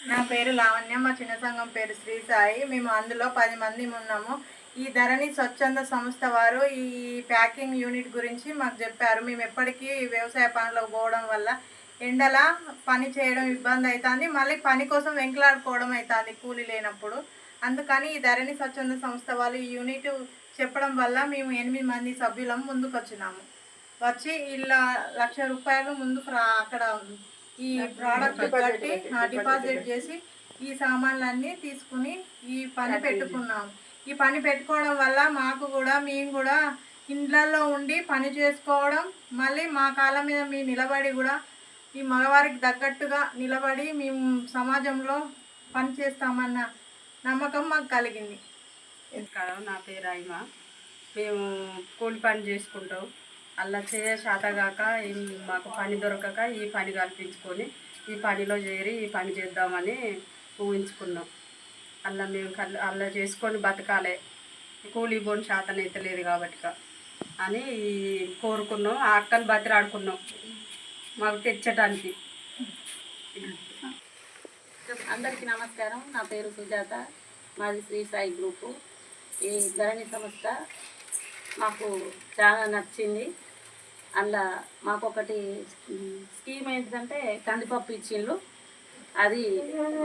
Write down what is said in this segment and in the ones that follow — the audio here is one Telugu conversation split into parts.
నా పేరు లావణ్య, మా చిన్న సంఘం పేరు శ్రీ సాయి. మేము అందులో 10 మంది ఉన్నాము. ఈ ధరణి స్వచ్ఛంద సంస్థ వారు ఈ ప్యాకింగ్ యూనిట్ గురించి మాకు చెప్పారు. మేము ఎప్పటికీ వ్యవసాయ పనులకు పోవడం వల్ల ఎండల పని చేయడం ఇబ్బంది అవుతుంది, మళ్ళీ పని కోసం వెంకలాడుకోవడం అవుతుంది కూలి లేనప్పుడు. అందుకని ఈ ధరణి స్వచ్ఛంద సంస్థ వాళ్ళు ఈ యూనిట్ చెప్పడం వల్ల మేము 8 మంది సభ్యులం ముందుకు వచ్చినాము. వచ్చి ఇలా ₹1,00,000 ముందు అక్కడ ఈ ప్రోడక్ట్ కట్టి డిపాజిట్ చేసి ఈ సామాన్లన్నీ తీసుకుని ఈ పని పెట్టుకున్నాము. ఈ పని పెట్టుకోవడం వల్ల మాకు కూడా మేము కూడా ఇండ్లలో ఉండి పని చేసుకోవడం, మళ్ళీ మా కాళ్ళ మీద మేము నిలబడి కూడా ఈ మగవారికి తగ్గట్టుగా నిలబడి మేము సమాజంలో పని చేస్తామన్న నమ్మకం మాకు కలిగింది. నా పేరు అయిమ. మేము కూలి పని చేసుకుంటాం. అలా చేతగాక మాకు పని దొరకక ఈ పని కల్పించుకొని ఈ పనిలో చేరి ఈ పని చేద్దామని ఊహించుకున్నాం. అలా మేము అలా చేసుకొని బతకాలి, కూలి పోని శాతం అయితే లేదు కాబట్టి అని కోరుకున్నాం. ఆ అక్కను బతిరాడుకున్నాం మాకు తెచ్చడానికి. అందరికీ నమస్కారం. నా పేరు సుజాత, మాది శ్రీ సాయి గ్రూపు. ఈ ధరణి సంస్థ మాకు చాలా నచ్చింది. అందులో మాకు ఒకటి స్కీమ్ ఏంటంటే కందిపప్పు ఇచ్చిండ్రు. అది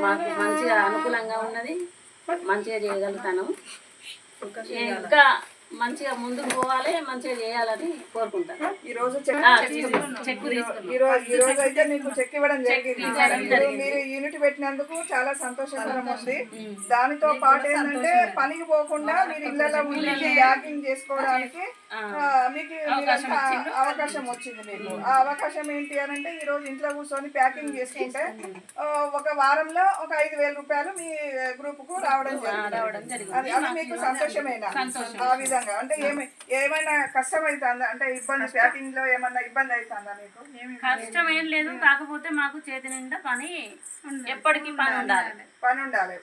మాకు మంచిగా అనుకూలంగా ఉన్నది, మంచిగా చేయగలుగుతాను. ఇంకా మంచిగా ముందుకు పోవాలి, మంచిగా చేయాలని కోరుకుంటాను. ఈరోజు అయితే మీకు చెక్ ఇవ్వడం జరిగింది. మీరు యూనిట్ పెట్టినందుకు చాలా సంతోషకరం ఉంది. దానితో పాటు ఏంటంటే పనికి పోకుండా మీరు ఇళ్ళలో ఉండి ప్యాకింగ్ చేసుకోవడానికి మీకు అవకాశం వచ్చింది. మీకు ఆ అవకాశం ఏంటి అని అంటే ఈ రోజు ఇంట్లో కూర్చొని ప్యాకింగ్ చేసుకుంటే ఒక వారంలో ఒక ₹5,000 మీ గ్రూప్ కు రావడం జరిగింది. అది మీకు సంతోషమేనా? ఆ విధంగా అంటే ఏమైనా కష్టం అవుతుందా? అంటే ఇబ్బంది ప్యాకింగ్ లో ఏమన్నా ఇబ్బంది అవుతుందా మీకు? కష్టం ఏం లేదు, కాకపోతే మాకు చేతి నిండా పని ఎప్పటికీ పని ఉండాలి.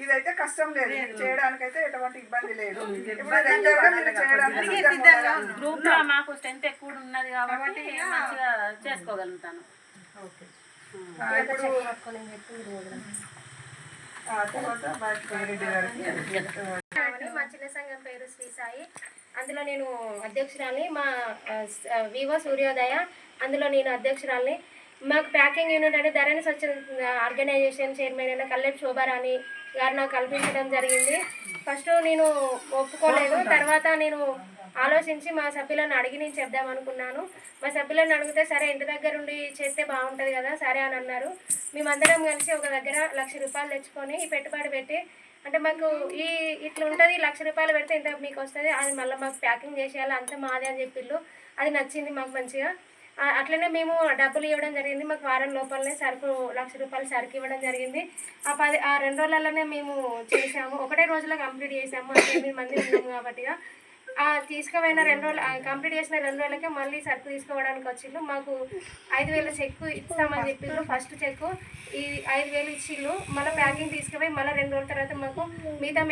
ఇదైతే కష్టం లేదు, చేయడానికి అయితే ఎటువంటి ఇబ్బంది లేదు. ఇప్పుడు రెగ్యులర్ గా మీరు చేయడానికి గ్రూప్ లో మాకు స్ట్రెంత్ ఎక్కువ ఉన్నది కాబట్టి మంచిగా చేసుకోగలుగుతాను. మా చిన్న సంఘం పేరు శ్రీ సాయి. అందులో నేను అధ్యక్షురాలిని. మా వివో సూర్యోదయ అందులో నేను అధ్యక్షురాలిని. మాకు ప్యాకింగ్ యూనిట్ అంటే ధరణి స్వచ్ఛంద ఆర్గనైజేషన్ చైర్మన్ అయిన కల్లెట్ శోభారాణి గారు నాకు కల్పించడం జరిగింది. ఫస్ట్ నేను ఒప్పుకోలేదు, తర్వాత నేను ఆలోచించి మా సభ్యులను అడిగి నేను చెప్దామనుకున్నాను. మా సభ్యులను అడిగితే సరే ఇంటి దగ్గర ఉండి చేస్తే బాగుంటుంది కదా, సరే అని అన్నారు. మేమందరం కలిసి ఒక దగ్గర ₹1,00,000 తెచ్చుకొని ఈ పెట్టుబడి పెట్టి, అంటే మాకు ఇట్లా ఉంటుంది, ₹1,00,000 పెడితే ఇంత మీకు వస్తుంది, అది మళ్ళీ మాకు ప్యాకింగ్ చేసేయాలి, అంత మాదే అని చెప్పిళ్ళు. అది నచ్చింది మాకు మంచిగా. అట్లనే మేము డబ్బులు ఇవ్వడం జరిగింది. మాకు వారం లోపలనే సరుకు ₹1,00,000 సరుకు ఇవ్వడం జరిగింది. ఆ 2 రోజులలోనే మేము చేసాము. ఒకటే రోజులో కంప్లీట్ చేసాము. 8 మంది ఉన్నాము కాబట్టి తీసుకుపోయిన 2 రోజులు కంప్లీట్ చేసిన 2 రోజులకే మళ్ళీ సరుకు తీసుకోవడానికి వచ్చిళ్ళు. మాకు 5,000 చెక్కు ఇస్తామని చెప్పిళ్ళు. ఫస్ట్ చెక్కు ఈ 5,000 ఇచ్చిళ్ళు. మళ్ళీ ప్యాకింగ్ తీసుకుపోయి మళ్ళీ 2 రోజుల తర్వాత మాకు మిగతా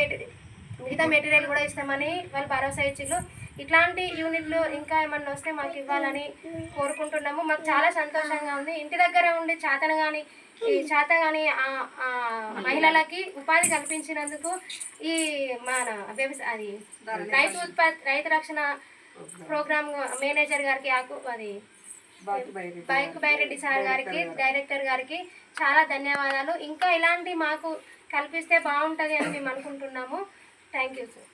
మెటీరియల్ కూడా ఇస్తామని వాళ్ళు భరోసా ఇచ్చిళ్ళు. ఇట్లాంటి యూనిట్లు ఇంకా ఏమన్నా వస్తే మాకు ఇవ్వాలని కోరుకుంటున్నాము. మాకు చాలా సంతోషంగా ఉంది. ఇంటి దగ్గర ఉండి చేత కానీ మహిళలకి ఉపాధి కల్పించినందుకు ఈ మన అది రైతు రక్షణ ప్రోగ్రామ్ మేనేజర్ గారికి అది బైక్ బైరెడ్డి సార్ గారికి, డైరెక్టర్ గారికి చాలా ధన్యవాదాలు. ఇంకా ఇలాంటి మాకు కల్పిస్తే బాగుంటుంది అని మేము అనుకుంటున్నాము. Thank you sir.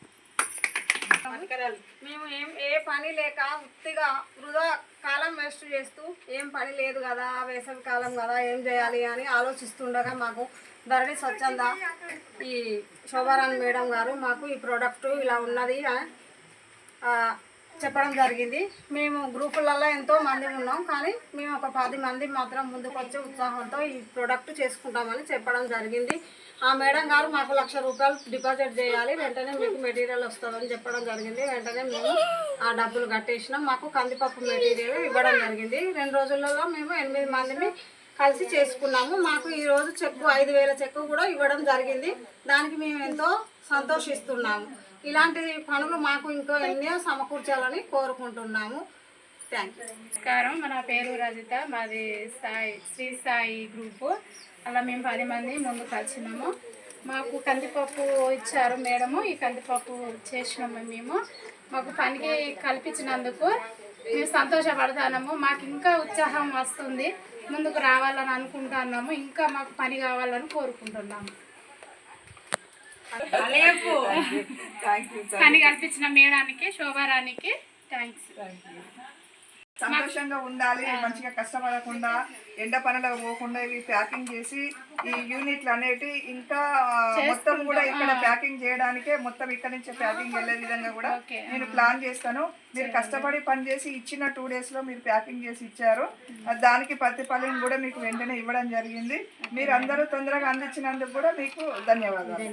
మేము ఏ పని లేక ఉత్తిగా వృధా కాలం వేస్ట్ చేస్తూ ఏం పని లేదు కదా, వేసవి కాలం కదా, ఏం చేయాలి అని ఆలోచిస్తుండగా మాకు ధరణి స్వచ్ఛంద ఈ శోభారాణి మేడం గారు మాకు ఈ ప్రోడక్ట్ ఇలా ఉన్నది చెప్పడం జరిగింది. మేము గ్రూపులలో ఎంతో మంది ఉన్నాం, కానీ మేము ఒక 10 మంది మాత్రం ముందుకు వచ్చే ఉత్సాహంతో ఈ ప్రోడక్ట్ చేసుకుంటామని చెప్పడం జరిగింది. ఆ మేడం గారు మాకు ₹1,00,000 డిపాజిట్ చేయాలి, వెంటనే మీకు మెటీరియల్ వస్తుందని చెప్పడం జరిగింది. వెంటనే మేము ఆ డబ్బులు కట్టేసినాం. మాకు కందిపప్పు మెటీరియల్ ఇవ్వడం జరిగింది. 2 రోజులలో మేము 8 మందిని కలిసి చేసుకున్నాము. మాకు ఈరోజు చెక్కు 5,000 చెక్కు కూడా ఇవ్వడం జరిగింది. దానికి మేము ఎంతో సంతోషిస్తున్నాము. ఇలాంటి పనులు మాకు ఇంకో ఎన్నో సమకూర్చాలని కోరుకుంటున్నాము. Thank you. నమస్కారం. నా పేరు రజిత, మాది శ్రీ సాయి గ్రూపు. అలా మేము 10 మంది ముందుకు వచ్చినాము. మాకు కందిపప్పు ఇచ్చారు మేడము. ఈ కందిపప్పు చేసినాము మేము. మాకు పనికి కల్పించినందుకు మేము సంతోషపడుతున్నాము. మాకు ఇంకా ఉత్సాహం వస్తుంది, ముందుకు రావాలని అనుకుంటున్నాము. ఇంకా మాకు పని కావాలని కోరుకుంటున్నాము. పని కల్పించిన మేడానికి, శోభారానికి థ్యాంక్స్. సంతోషంగా ఉండాలి, మంచిగా కష్టపడకుండా ఎండ పనులకు పోకుండా ఇవి ప్యాకింగ్ చేసి ఈ యూనిట్లు అనేటి ఇంకా మొత్తం కూడా ఇక్కడ ప్యాకింగ్ చేయడానికే మొత్తం ఇక్కడ నుంచే ప్యాకింగ్ వెళ్ళే విధంగా కూడా నేను ప్లాన్ చేస్తాను. మీరు కష్టపడి పని చేసి ఇచ్చిన 2 days లో మీరు ప్యాకింగ్ చేసి ఇచ్చారు. దానికి ప్రతిఫలం కూడా మీకు వెంటనే ఇవ్వడం జరిగింది. మీరు అందరూ తొందరగా అందించినందుకు కూడా మీకు ధన్యవాదాలు.